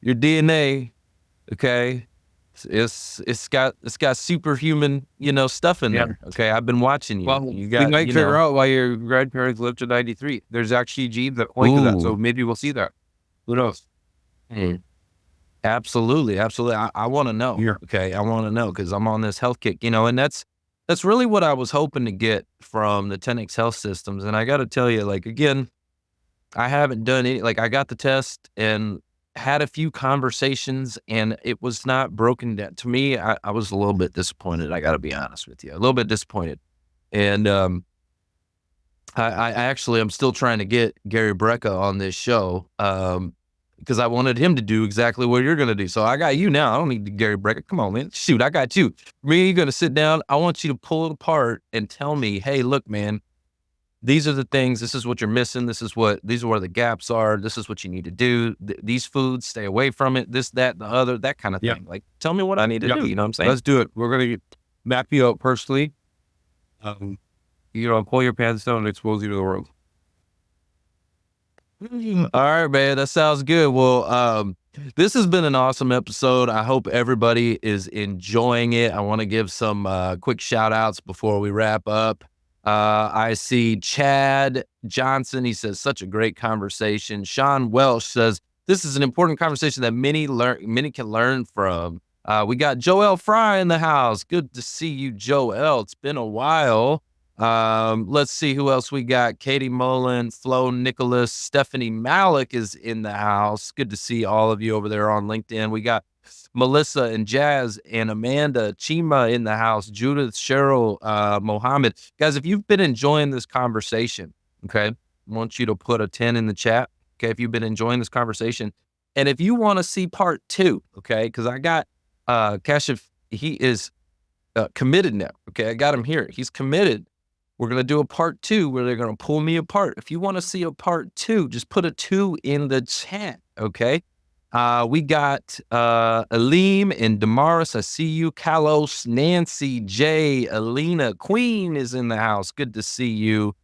your DNA. Okay. It's got superhuman, stuff in there. Okay. I've been watching you. Well, you got, we might figure out why your grandparents lived to 93. There's actually genes that point to that. So maybe we'll see that. Who knows? Absolutely. I want to know. Yeah. Okay. I want to know because I'm on this health kick, and that's really what I was hoping to get from the 10X Health Systems. And I got to tell you, like, again, I haven't done any, like I got the test and had a few conversations and it was not broken down. To me, I was a little bit disappointed. I got to be honest with you, a little bit disappointed. And I actually, I'm still trying to get Gary Brecka on this show because I wanted him to do exactly what you're going to do. So I got you now. I don't need Gary Brecka. Come on, man. Shoot, I got you. Me, you're going to sit down. I want you to pull it apart and tell me, hey, look, man, these are the things. This is what you're missing. These are where the gaps are. This is what you need to do. These foods, stay away from it. This, that, the other, that kind of thing. Like, tell me what I need to do. You know what I'm saying? Let's do it. We're going to map you out personally. Pull your pants down and expose you to the world. All right, man. That sounds good. Well, this has been an awesome episode. I hope everybody is enjoying it. I want to give some quick shout outs before we wrap up. I see Chad Johnson. He says, such a great conversation. Sean Welsh says, this is an important conversation that many can learn from. We got Joel Fry in the house. Good to see you, Joel. It's been a while. Let's see who else we got. Katie Mullen, Flo Nicholas, Stephanie Malik is in the house. Good to see all of you over there on LinkedIn. We got Melissa and Jazz and Amanda Chima in the house, Judith, Cheryl, Mohammed. Guys, if you've been enjoying this conversation, okay, I want you to put a 10 in the chat. Okay. If you've been enjoying this conversation and if you want to see part 2, okay, because I got, Kashif, he is committed now. Okay. I got him here. He's committed. We're going to do a part 2 where they're going to pull me apart. If you want to see a part 2, just put a 2 in the chat. Okay. We got Aleem and Damaris. I see you. Kalos, Nancy, Jay, Alina, Queen is in the house. Good to see you.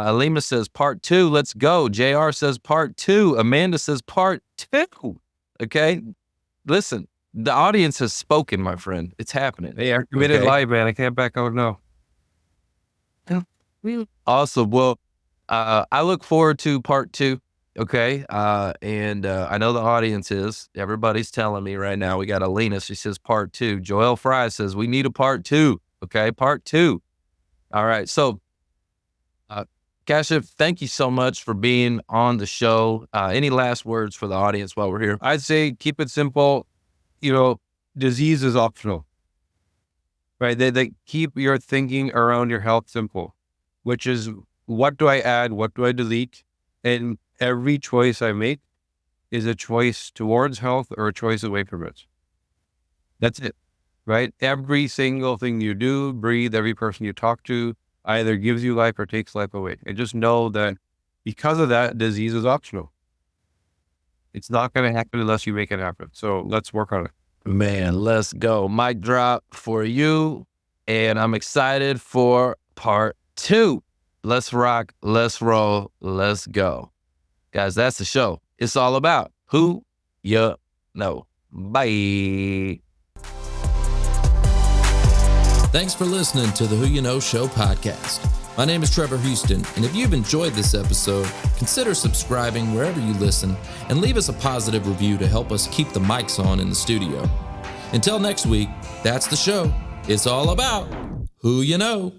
Alima says part 2. Let's go. JR says part 2. Amanda says part 2. Okay. Listen, the audience has spoken, my friend. It's happening. They are committed live, man. I can't back out now. Awesome. Well, I look forward to part 2. Okay. And I know the audience is. Everybody's telling me right now. We got Alina. She says part 2. Joelle Fry says we need a part 2. Okay. Part 2. All right. So, Kashif, thank you so much for being on the show. Any last words for the audience while we're here? I'd say keep it simple. Disease is optional, right? They keep your thinking around your health simple, which is what do I add? What do I delete? And every choice I make is a choice towards health or a choice away from it. That's it, right? Every single thing you do, breathe, every person you talk to either gives you life or takes life away. And just know that because of that, disease is optional. It's not going to happen unless you make it happen. So let's work on it. Man, let's go. Mic drop for you. And I'm excited for part 2. Let's rock. Let's roll. Let's go. Guys, that's the show. It's all about who you know. Bye. Thanks for listening to the Who You Know Show podcast. My name is Trevor Houston, and if you've enjoyed this episode, consider subscribing wherever you listen and leave us a positive review to help us keep the mics on in the studio. Until next week, that's the show. It's all about who you know.